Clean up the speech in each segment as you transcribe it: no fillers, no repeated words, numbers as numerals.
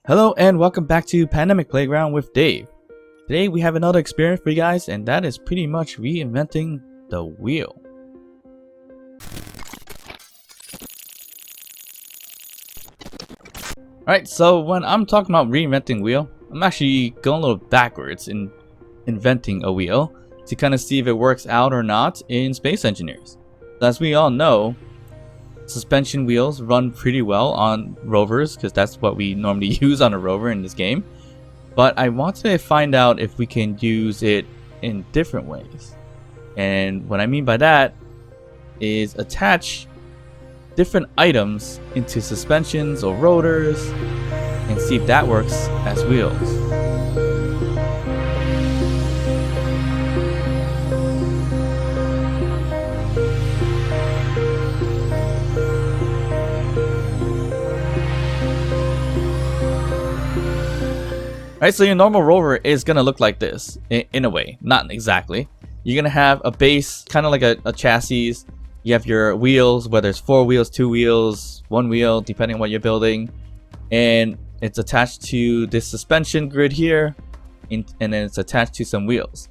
Hello and welcome back to Pandemic Playground with Dave. Today we have another experience for you guys, and that is pretty much reinventing the wheel. Alright, so when I'm talking about reinventing wheel, I'm actually going a little backwards in inventing a wheel to kind of see if it works out or not in space engineers. As we all know, suspension wheels run pretty well on rovers because that's what we normally use on a rover in this game. But I want to find out if we can use it in different ways. And what I mean by that is attach different items into suspensions or rotors and see if that works as wheels. Alright, so your normal rover is going to look like this, in a way. Not exactly. You're going to have a base, kind of like a chassis. You have your wheels, whether it's 4 wheels, 2 wheels, 1 wheel, depending on what you're building. And it's attached to this suspension grid here, and then it's attached to some wheels.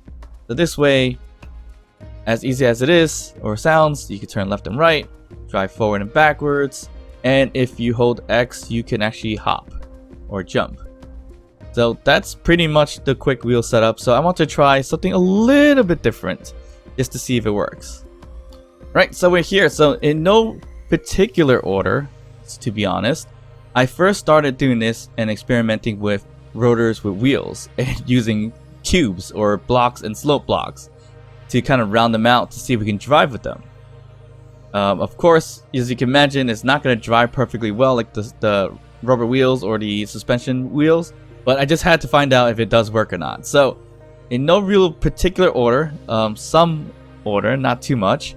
So this way, as easy as it is, or sounds, you can turn left and right, drive forward and backwards, and if you hold X, you can actually hop or jump. So that's pretty much the quick wheel setup. So I want to try something a little bit different just to see if it works. Right, so we're here. So in no particular order, to be honest, I first started doing this and experimenting with rotors with wheels and using cubes or blocks and slope blocks to kind of round them out to see if we can drive with them. Of course, as you can imagine, it's not going to drive perfectly well like the rubber wheels or the suspension wheels. But I just had to find out if it does work or not. So, in no real particular order, some order, not too much.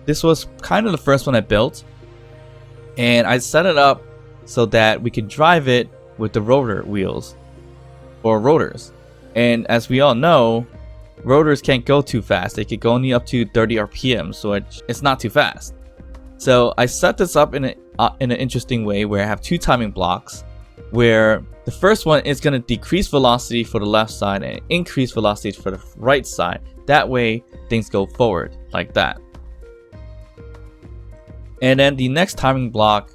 This was kind of the first one I built. And I set it up so that we could drive it with the rotor wheels, or rotors. And as we all know, rotors can't go too fast. They could go only up to 30 RPM, so it's not too fast. So I set this up in an interesting way where I have 2 timing blocks, where the first one is going to decrease velocity for the left side and increase velocity for the right side. That way things go forward like that. And then the next timing block,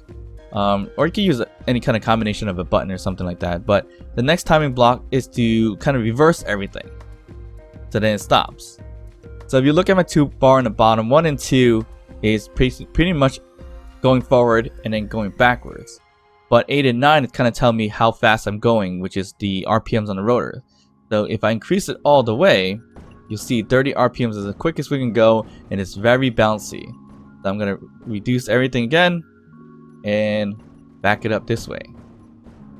or you can use any kind of combination of a button or something like that, but the next timing block is to kind of reverse everything, so then it stops. So if you look at my 2 bar on the bottom, 1 and 2 is pretty much going forward and then going backwards. But 8 and 9 is kind of telling me how fast I'm going, which is the RPMs on the rotor. So if I increase it all the way, you'll see 30 RPMs is the quickest we can go, and it's very bouncy. So I'm going to reduce everything again and back it up this way.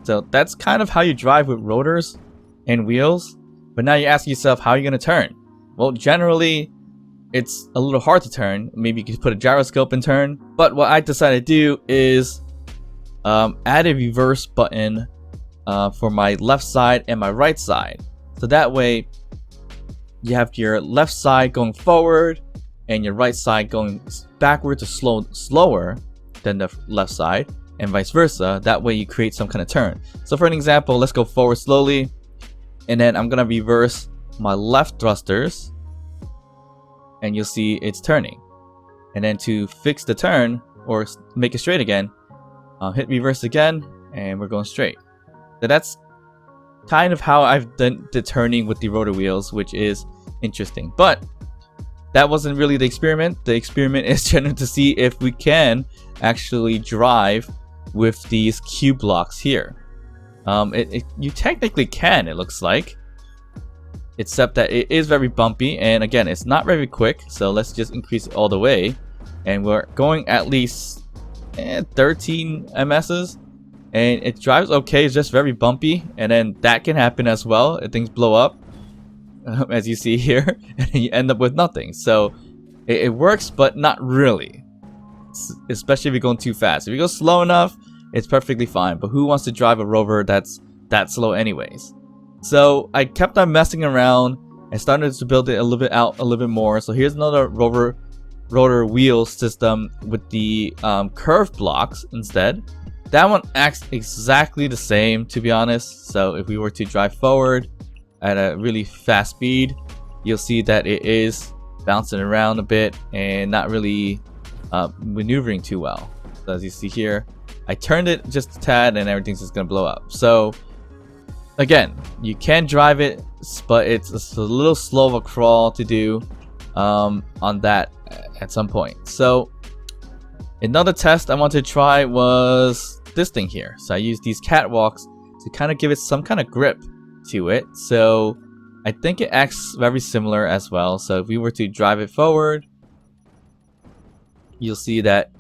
So that's kind of how you drive with rotors and wheels. But now you ask yourself, how are you going to turn? Well, generally, it's a little hard to turn. Maybe you could put a gyroscope and turn. But what I decided to do is add a reverse button for my left side and my right side. So that way you have your left side going forward and your right side going backwards or slower than the left side, and vice versa. That way you create some kind of turn. So for an example, let's go forward slowly, and then I'm gonna reverse my left thrusters, and you'll see it's turning. And then to fix the turn or make it straight again, hit reverse again, and we're going straight. So that's kind of how I've done the turning with the rotor wheels, which is interesting. But that wasn't really the experiment. The experiment is generally to see if we can actually drive with these cube blocks here. You technically can, it looks like, except that it is very bumpy, and again, it's not very quick. So let's just increase it all the way, and we're going at least 13 MSs, and it drives okay. It's just very bumpy, and then that can happen as well if things blow up, as you see here, and you end up with nothing. So it works, but not really, especially if you're going too fast. If you go slow enough, it's perfectly fine, but who wants to drive a rover that's that slow anyways? So I kept on messing around and started to build it a little bit more. So here's another rotor wheel system with the curved blocks instead. That one acts exactly the same, to be honest. So if we were to drive forward at a really fast speed, you'll see that it is bouncing around a bit and not really maneuvering too well. So as you see here, I turned it just a tad and everything's just gonna blow up. So again, you can drive it, but it's a little slow of a crawl to do on that at some point. So another test I wanted to try was this thing here. So I used these catwalks to kind of give it some kind of grip to it. So I think it acts very similar as well. So if we were to drive it forward, you'll see that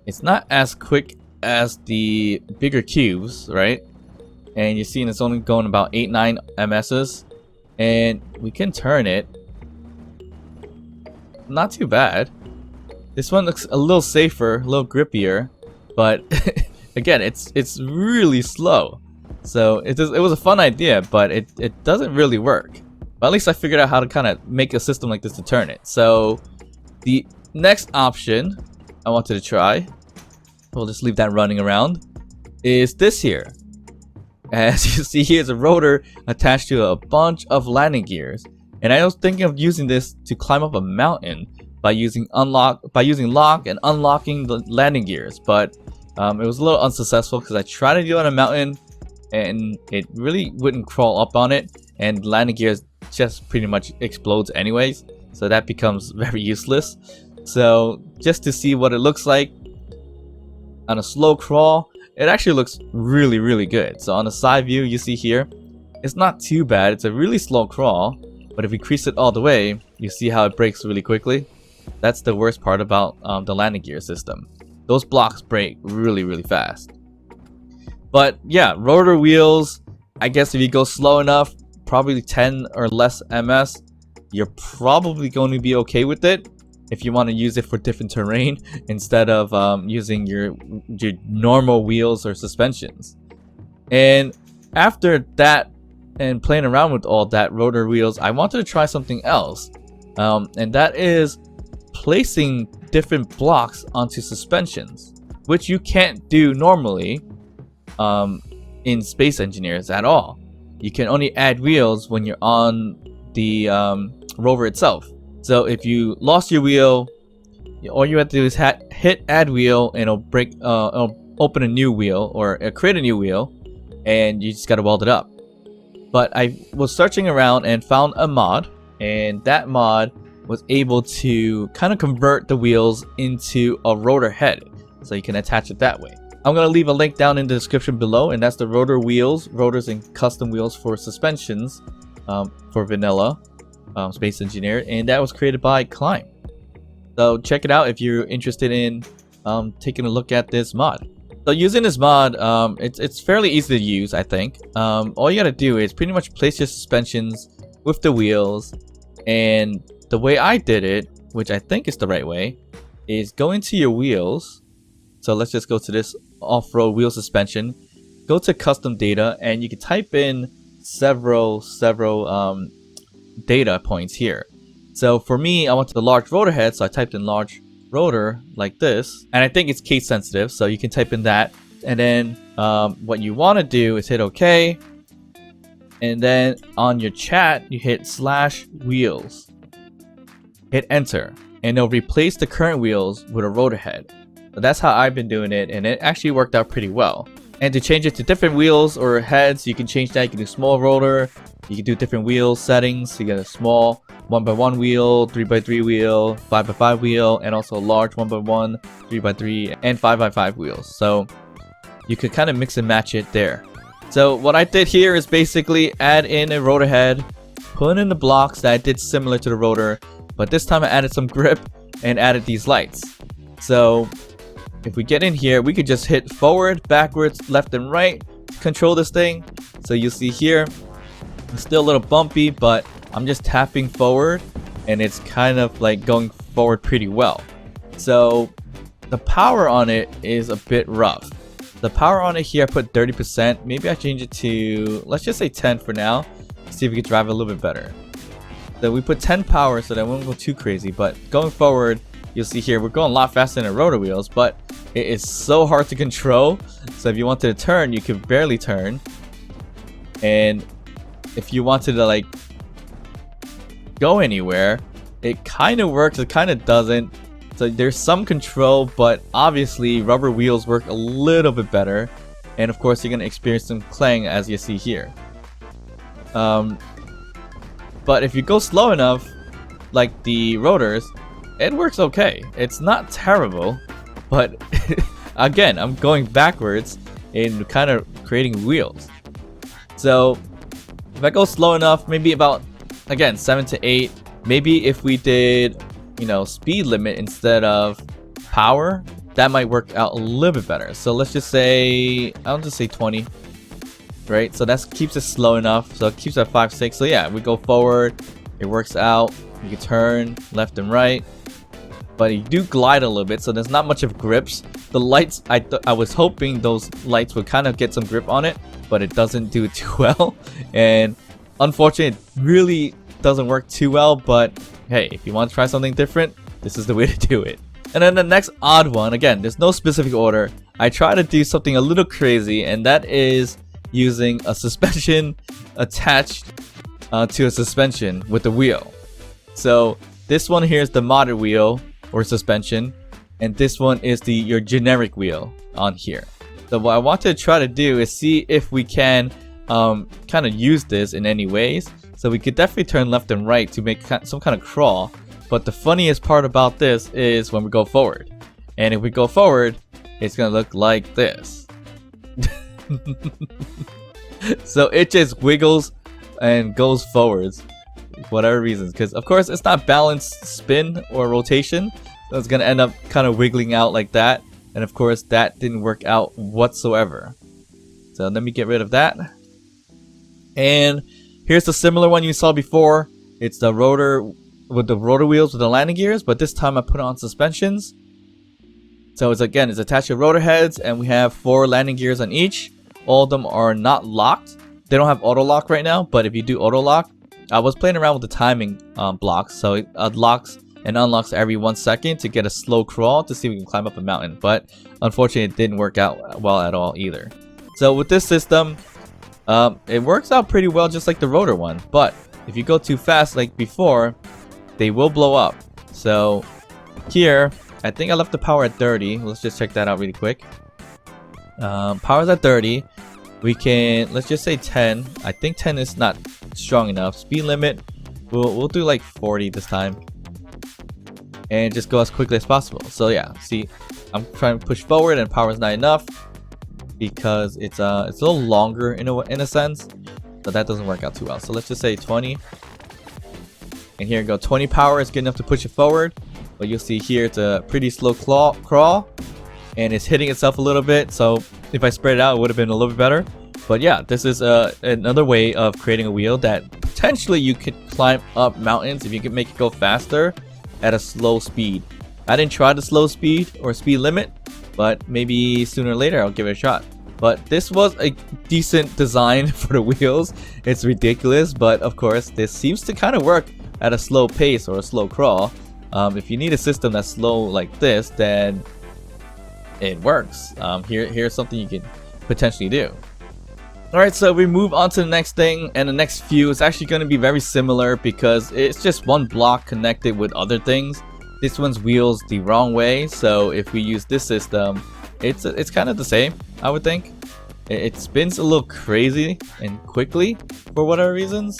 it's not as quick as the bigger cubes, right? And you're seeing it's only going about 8-9 MSs, and we can turn it. Not too bad. This one looks a little safer, a little grippier, but again, it's really slow. So it was a fun idea, but it doesn't really work. But at least I figured out how to kind of make a system like this to turn it. So the next option I wanted to try, we'll just leave that running around, is this here. As you see, here's a rotor attached to a bunch of landing gears, and I was thinking of using this to climb up a mountain by using lock and unlocking the landing gears, but it was a little unsuccessful because I tried to do it on a mountain and it really wouldn't crawl up on it, and landing gears just pretty much explodes anyways, so that becomes very useless. So just to see what it looks like on a slow crawl, it actually looks really good. So on the side view you see here, it's not too bad. It's a really slow crawl, but if we crease it all the way, you see how it breaks really quickly. That's the worst part about the landing gear system. Those blocks break really fast. But yeah, rotor wheels, I guess if you go slow enough, probably 10 or less ms, you're probably going to be okay with it if you want to use it for different terrain instead of using your normal wheels or suspensions. And after that and playing around with all that rotor wheels, I wanted to try something else, and that is placing different blocks onto suspensions, which you can't do normally in Space Engineers at all. You can only add wheels when you're on the rover itself. So if you lost your wheel, all you have to do is hit add wheel, and it'll open a new wheel or create a new wheel, and you just gotta weld it up. But I was searching around and found a mod, and that mod was able to kind of convert the wheels into a rotor head, so you can attach it that way. I'm gonna leave a link down in the description below, and that's the RotorWheels, rotors and custom wheels for suspensions for vanilla Space Engineer, and that was created by Climb. So check it out if you're interested in taking a look at this mod. So using this mod, it's fairly easy to use, I think. All you gotta do is pretty much place your suspensions with the wheels, and the way I did it, which I think is the right way, is go into your wheels. So let's just go to this off-road wheel suspension, go to custom data, and you can type in several data points here. So for me, I went to the large rotor head, so I typed in large rotor like this, and I think it's case sensitive, so you can type in that. And then what you want to do is hit OK, and then on your chat you hit /wheels, hit enter, and it'll replace the current wheels with a rotor head. So that's how I've been doing it, and it actually worked out pretty well. And to change it to different wheels or heads, you can change that. You can do small rotor, you can do different wheel settings. You get a small 1x1 wheel, 3x3 wheel, 5x5 wheel, and also a large 1x1, 3x3, and 5x5 wheels. So you could kind of mix and match it there. So what I did here is basically add in a rotor head, put in the blocks that I did similar to the rotor, but this time I added some grip and added these lights. So if we get in here, we could just hit forward, backwards, left and right to control this thing. So you see here, it's still a little bumpy, but I'm just tapping forward and it's kind of like going forward pretty well. So the power on it is a bit rough. The power on it here, I put 30%. Maybe I change it to, let's just say 10 for now. See if we can drive it a little bit better. So we put 10 power so that I won't go too crazy, but going forward, you'll see here we're going a lot faster than rotor wheels, but it is so hard to control. So if you wanted to turn, you could barely turn. And if you wanted to like go anywhere, it kind of works, it kind of doesn't. So there's some control, but obviously rubber wheels work a little bit better. And of course you're going to experience some clang as you see here. But if you go slow enough, like the rotors, it works okay. It's not terrible, but again, I'm going backwards in kind of creating wheels. So if I go slow enough, maybe about, again, 7 to 8, maybe if we did, you know, speed limit instead of power, that might work out a little bit better. So let's just say, I'll just say 20, right? So that keeps it slow enough. So it keeps it at 5, 6. So yeah, we go forward, it works out. You can turn left and right, but you do glide a little bit, so there's not much of grips. The lights, I was hoping those lights would kind of get some grip on it, but it doesn't do it too well. And unfortunately, it really doesn't work too well, but hey, if you want to try something different, this is the way to do it. And then the next odd one, again, there's no specific order. I try to do something a little crazy, and that is using a suspension attached to a suspension with a wheel. So this one here is the modded wheel or suspension, and this one is your generic wheel on here. So what I want to try to do is see if we can kind of use this in any ways. So we could definitely turn left and right to make some kind of crawl. But the funniest part about this is when we go forward. And if we go forward, it's gonna look like this. So it just wiggles and goes forwards, whatever reasons, because of course it's not balanced spin or rotation, so it's gonna end up kind of wiggling out like that. And of course that didn't work out whatsoever. So let me get rid of that. And here's the similar one you saw before. It's the rotor with the rotor wheels with the landing gears, but this time I put on suspensions. So it's attached to rotor heads, and we have 4 landing gears on each. All of them are not locked. They don't have auto lock right now, but if you do auto lock, I was playing around with the timing blocks, so it locks and unlocks every 1 second to get a slow crawl to see if we can climb up a mountain. But unfortunately, it didn't work out well at all either. So with this system, it works out pretty well, just like the rotor one. But if you go too fast like before, they will blow up. So here, I think I left the power at 30. Let's just check that out really quick. Power's at 30. We can, let's just say 10. I think 10 is not strong enough. Speed limit, we'll do like 40 this time, and just go as quickly as possible. So yeah, see, I'm trying to push forward, and power is not enough because it's a little longer in a sense, so that doesn't work out too well. So let's just say 20, and here we go. 20 power is good enough to push it forward, but you'll see here it's a pretty slow crawl, and it's hitting itself a little bit. So if I spread it out, it would have been a little bit better. But yeah, this is another way of creating a wheel that potentially you could climb up mountains if you could make it go faster at a slow speed. I didn't try the slow speed or speed limit, but maybe sooner or later I'll give it a shot. But this was a decent design for the wheels. It's ridiculous, but of course this seems to kind of work at a slow pace or a slow crawl. If you need a system that's slow like this, then it works. Here's something you can potentially do. Alright, so we move on to the next thing, and the next few is actually going to be very similar because it's just one block connected with other things. This one's wheels the wrong way, so if we use this system, it's kind of the same, I would think. It spins a little crazy and quickly for whatever reasons.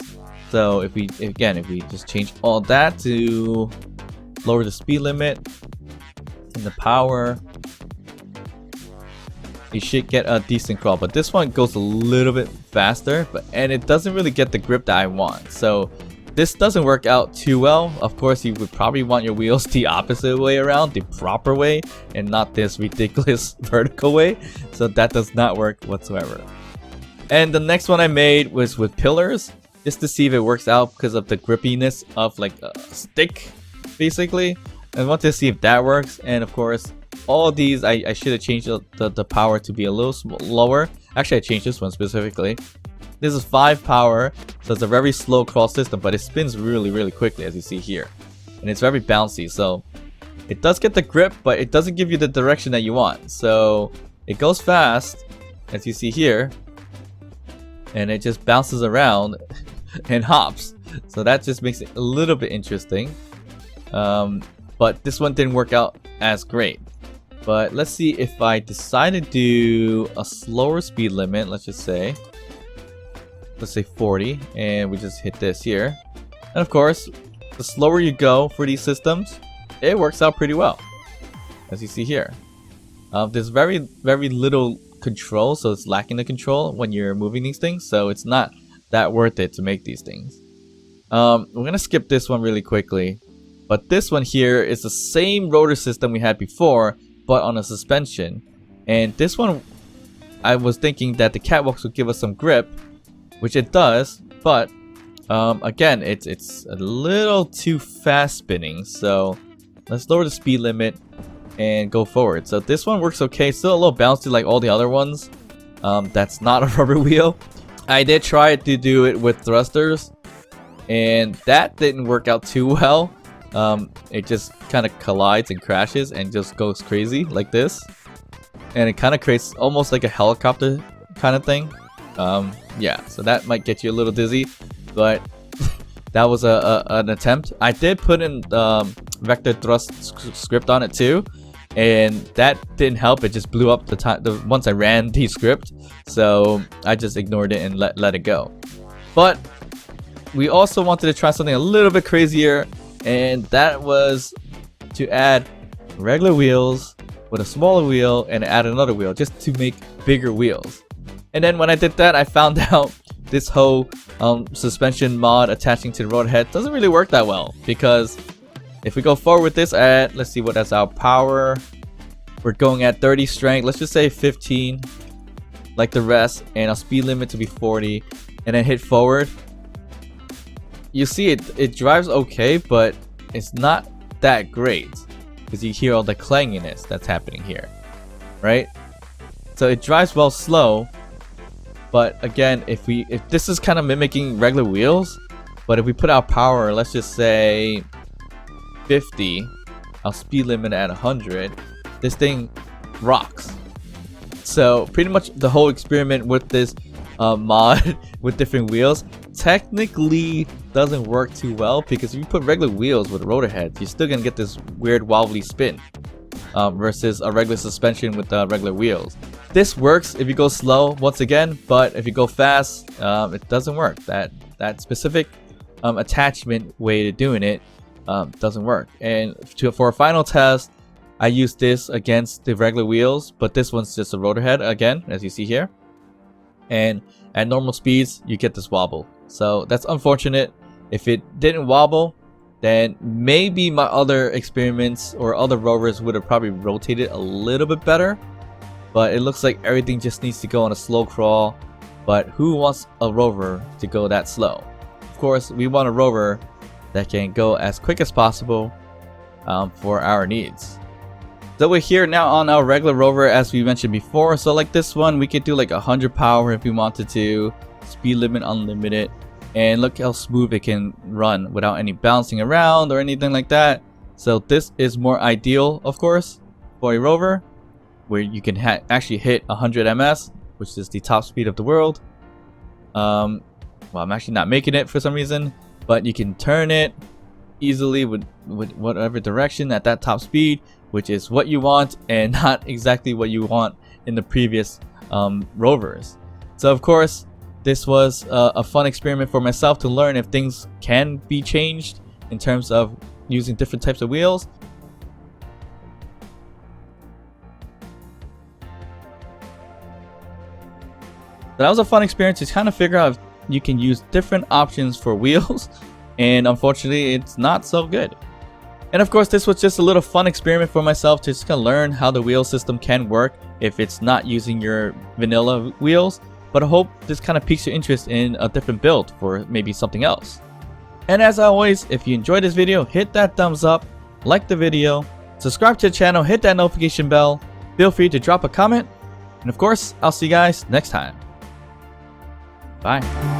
So if we just change all that to lower the speed limit and the power, you should get a decent crawl. But this one goes a little bit faster, and it doesn't really get the grip that I want. So this doesn't work out too well. Of course, you would probably want your wheels the opposite way around, the proper way, and not this ridiculous vertical way. So that does not work whatsoever. And the next one I made was with pillars, just to see if it works out because of the grippiness of like a stick, basically. I want to see if that works. And of course, all of these, I should have changed the power to be a little lower. Actually, I changed this one specifically. This is 5 power, so it's a very slow crawl system, but it spins really, really quickly, as you see here. And it's very bouncy, so It does get the grip, but it doesn't give you the direction that you want. So it goes fast, as you see here, and it just bounces around and hops. So that just makes it a little bit interesting. But this one didn't work out as great. But let's see if I decide to do a slower speed limit. Let's say 40, and we just hit this here. And of course, the slower you go for these systems, it works out pretty well, as you see here. There's very little control, so it's lacking the control when you're moving these things, so it's not that worth it to make these things. We're gonna skip this one really quickly, but this one here is the same rotor system we had before, but on a suspension. And this one, I was thinking that the Catwalks would give us some grip, which it does, but again, it's a little too fast spinning, so let's lower the speed limit and go forward. So this one works okay, still a little bouncy like all the other ones. That's not a rubber wheel. I did try to do it with thrusters, and that didn't work out too well. It just kind of collides and crashes and just goes crazy like this, and it kind of creates almost like a helicopter kind of thing. Yeah, so that might get you a little dizzy, but that was an attempt. I did put in vector thrust script on it too, and that didn't help. It just blew up once I ran the script, so I just ignored it and let it go. But we also wanted to try something a little bit crazier, and that was to add regular wheels with a smaller wheel and add another wheel just to make bigger wheels. And then when I did that, I found out this whole suspension mod attaching to the rotor head doesn't really work that well, because if we go forward with this at, let's see what that's our power, we're going at 30 strength, let's just say 15 like the rest, and our speed limit to be 40, and then hit forward. You see it drives okay, but it's not that great because you hear all the clanginess that's happening here, right? So it drives well slow, but again, if this is kind of mimicking regular wheels, but if we put our power, let's just say 50, our speed limit at 100, this thing rocks. So pretty much the whole experiment with this mod with different wheels technically doesn't work too well, because if you put regular wheels with rotor heads, you're still gonna get this weird wobbly spin versus a regular suspension with regular wheels. This works if you go slow once again, but if you go fast, it doesn't work. That specific attachment way to doing it doesn't work. And for a final test, I used this against the regular wheels, but this one's just a rotor head again, as you see here. And at normal speeds, you get this wobble. So that's unfortunate. If it didn't wobble, then maybe my other experiments or other rovers would have probably rotated a little bit better. But it looks like everything just needs to go on a slow crawl. But who wants a rover to go that slow? Of course, we want a rover that can go as quick as possible for our needs. So we're here now on our regular rover, as we mentioned before. So like this one, we could do like 100 power if we wanted to, speed limit unlimited, and look how smooth it can run without any bouncing around or anything like that. So this is more ideal, of course, for a rover where you can actually hit 100 ms, which is the top speed of the world. Well, I'm actually not making it for some reason, but you can turn it easily with whatever direction at that top speed, which is what you want and not exactly what you want in the previous rovers. So of course, this was a fun experiment for myself to learn if things can be changed in terms of using different types of wheels. So that was a fun experience to kind of figure out if you can use different options for wheels, and unfortunately it's not so good. And of course, this was just a little fun experiment for myself to just kind of learn how the wheel system can work if it's not using your vanilla wheels. But I hope this kind of piques your interest in a different build for maybe something else. And as always, if you enjoyed this video, hit that thumbs up, like the video, subscribe to the channel, hit that notification bell, feel free to drop a comment, and of course, I'll see you guys next time. Bye.